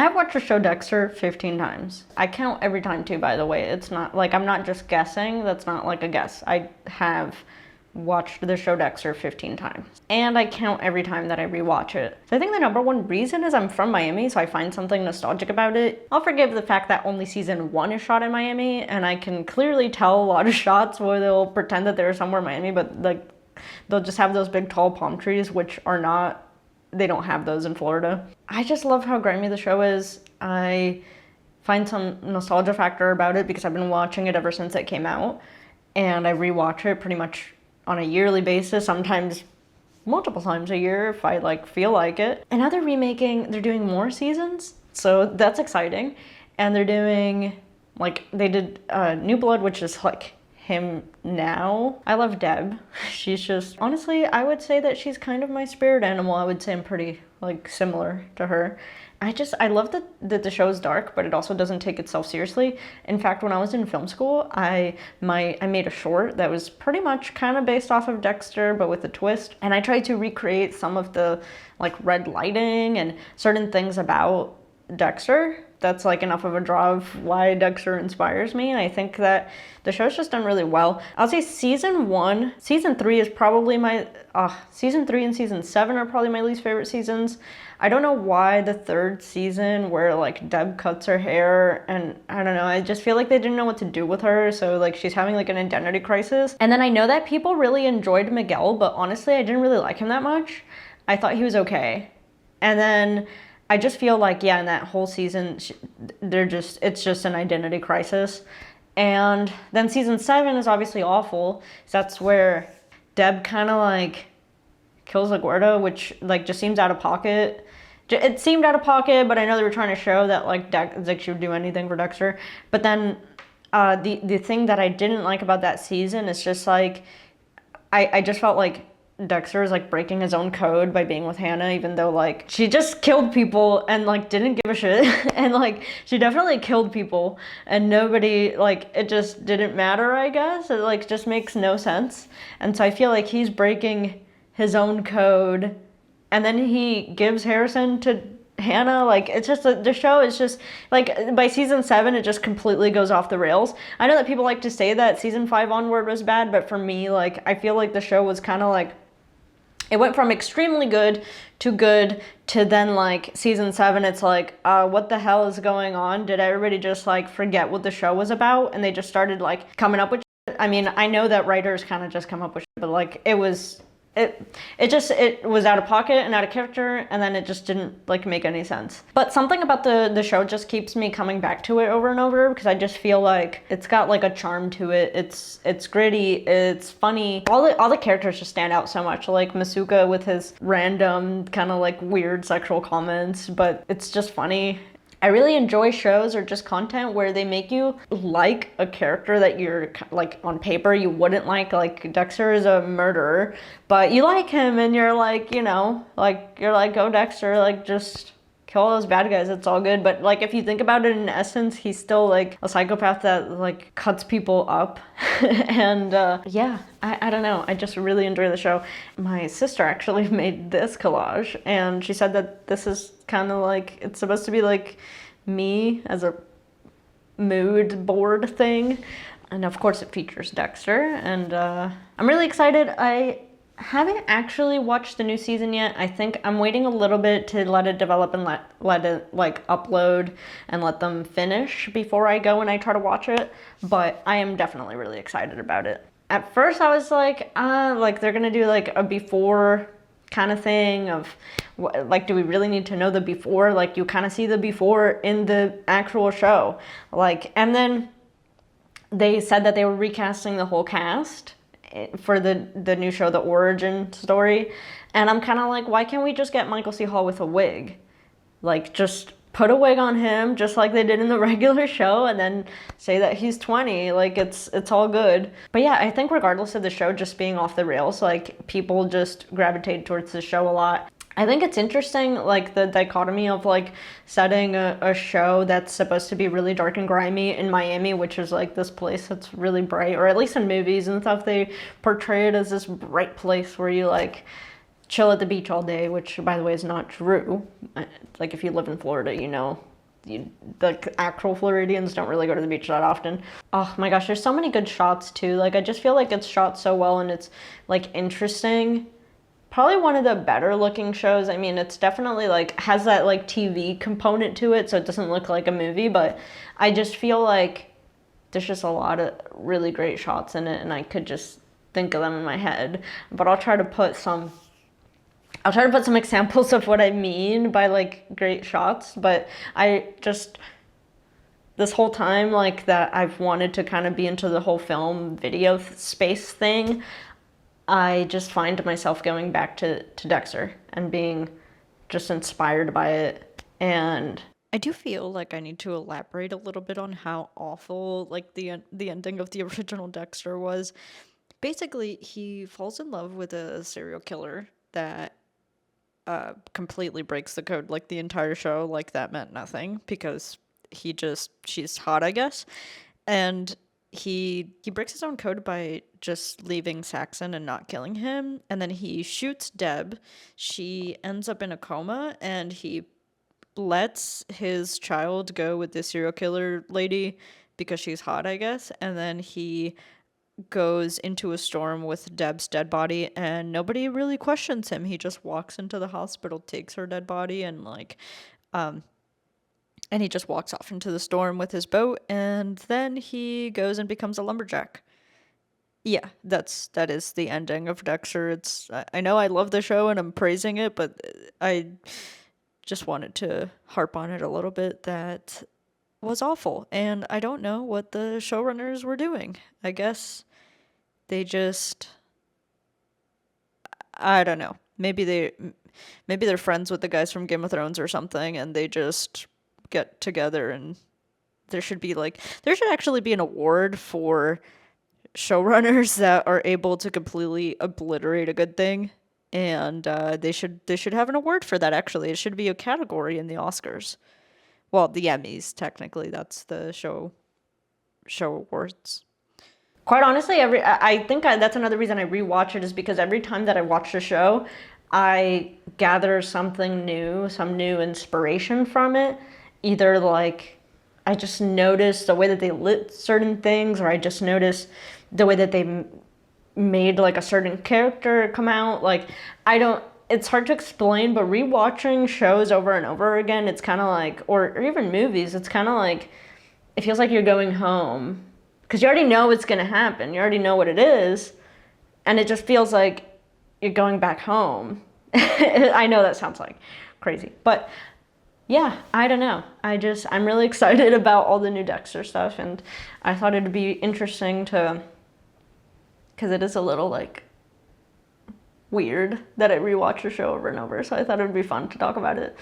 I have watched the show Dexter 15 times. I count every time too, by the way. It's not like I'm not just guessing. That's not like a guess. I have watched the show Dexter 15 times. And I count every time that I rewatch it. So I think the number one reason is I'm from Miami, so I find something nostalgic about it. I'll forgive the fact that only season 1 is shot in Miami, and I can clearly tell a lot of shots where they'll pretend that they're somewhere in Miami, but like they'll just have those big tall palm trees, which are not, they don't have those in Florida. I just love how grimy the show is. I find some nostalgia factor about it because I've been watching it ever since it came out, and I rewatch it pretty much on a yearly basis, sometimes multiple times a year if I like feel like it. And now they're doing more seasons, so that's exciting. And they're doing, like, they did New Blood, which is like him now. I love Deb. She's just, honestly, I would say that she's kind of my spirit animal. I would say I'm pretty like similar to her. I love that the show is dark, but it also doesn't take itself seriously. In fact, when I was in film school, I made a short that was pretty much kind of based off of Dexter, but with a twist. And I tried to recreate some of the like red lighting and certain things about Dexter. That's like enough of a draw of why Dexter inspires me. And I think that the show's just done really well. I'll say season 3 is probably my, season 3 and season 7 are probably my least favorite seasons. I don't know why the 3rd season where like Deb cuts her hair, and I don't know, I just feel like they didn't know what to do with her. So like she's having like an identity crisis. And then I know that people really enjoyed Miguel, but honestly, I didn't really like him that much. I thought he was okay. And then I just feel like, yeah, in that whole season, it's just an identity crisis. And then season 7 is obviously awful. So that's where Deb kind of like kills LaGuardia, which like just seems out of pocket. It seemed out of pocket, but I know they were trying to show that like she would do anything for Dexter. But then the thing that I didn't like about that season is just like, I just felt like Dexter is like breaking his own code by being with Hannah, even though like she just killed people and like didn't give a shit. And like she definitely killed people and nobody, like it just didn't matter, I guess. It like just makes no sense. And so I feel like he's breaking his own code, and then he gives Harrison to Hannah. Like it's just the show is just like by season 7 it just completely goes off the rails. I know that people like to say that season 5 onward was bad, but for me, like I feel like the show was kind of like, it went from extremely good to then like season 7 it's like what the hell is going on? Did everybody just like forget what the show was about and they just started like coming up with shit? I mean, I know that writers kind of just come up with shit, but like it was out of pocket and out of character, and then it just didn't like make any sense. But something about the show just keeps me coming back to it over and over because I just feel like it's got like a charm to it. It's gritty, it's funny. All the characters just stand out so much. Like Masuka with his random kind of like weird sexual comments, but it's just funny. I really enjoy shows or just content where they make you like a character that you're like on paper you wouldn't like Dexter is a murderer, but you like him and you're like, you know, like you're like, go Dexter, like just kill all those bad guys, it's all good. But like if you think about it in essence, he's still like a psychopath that like cuts people up. And yeah, I don't know, I just really enjoy the show. My sister actually made this collage and she said that this is kind of like, it's supposed to be like me as a mood board thing. And of course it features Dexter, and I'm really excited. I haven't actually watched the new season yet. I think I'm waiting a little bit to let it develop and let it like upload and let them finish before I go and I try to watch it. But I am definitely really excited about it. At first I was like they're gonna do like a before kind of thing of like, do we really need to know the before? Like you kind of see the before in the actual show. Like, and then they said that they were recasting the whole cast for the new show, The Origin Story. And I'm kind of like, why can't we just get Michael C. Hall with a wig? Like just put a wig on him just like they did in the regular show and then say that he's 20. Like it's all good. But yeah, I think regardless of the show just being off the rails, like people just gravitate towards the show a lot. I think it's interesting, like the dichotomy of like setting a show that's supposed to be really dark and grimy in Miami, which is like this place that's really bright, or at least in movies and stuff, they portray it as this bright place where you like chill at the beach all day, which by the way is not true. Like if you live in Florida, you know the actual Floridians don't really go to the beach that often. Oh my gosh, there's so many good shots too. Like, I just feel like it's shot so well and it's like interesting. Probably one of the better looking shows. I mean, it's definitely like has that like TV component to it, so it doesn't look like a movie, but I just feel like there's just a lot of really great shots in it and I could just think of them in my head. But I'll try to put some examples of what I mean by like great shots, but I just this whole time like that I've wanted to kind of be into the whole film video space thing, I just find myself going back to Dexter and being just inspired by it. And I do feel like I need to elaborate a little bit on how awful like the ending of the original Dexter was. Basically, he falls in love with a serial killer that completely breaks the code. Like the entire show, like that meant nothing because she's hot, I guess, and he breaks his own code by just leaving Saxon and not killing him, and then he shoots Deb. She ends up in a coma, and he lets his child go with this serial killer lady because she's hot, I guess, and then he goes into a storm with Deb's dead body and nobody really questions him. He just walks into the hospital, takes her dead body and and he just walks off into the storm with his boat and then he goes and becomes a lumberjack. Yeah, that is the ending of Dexter. I know I love the show and I'm praising it, but I just wanted to harp on it a little bit. That was awful, and I don't know what the showrunners were doing. I guess they just, I don't know. Maybe they're friends with the guys from Game of Thrones or something, and they just get together. And there should actually be an award for showrunners that are able to completely obliterate a good thing, and they should have an award for that. Actually, it should be a category in the Oscars. Well, the Emmys, technically, that's the show awards. Quite honestly, I think that's another reason I rewatch it is because every time that I watch the show, I gather something new, some new inspiration from it. Either like I just notice the way that they lit certain things, or I just notice the way that they made like a certain character come out. Like it's hard to explain, but rewatching shows over and over again, it's kind of like, or even movies, it's kind of like, it feels like you're going home because you already know what's going to happen. You already know what it is. And it just feels like you're going back home. I know that sounds like crazy, but yeah, I don't know. I'm really excited about all the new Dexter stuff. And I thought it'd be interesting because it is a little like weird that I rewatch a show over and over. So I thought it would be fun to talk about it.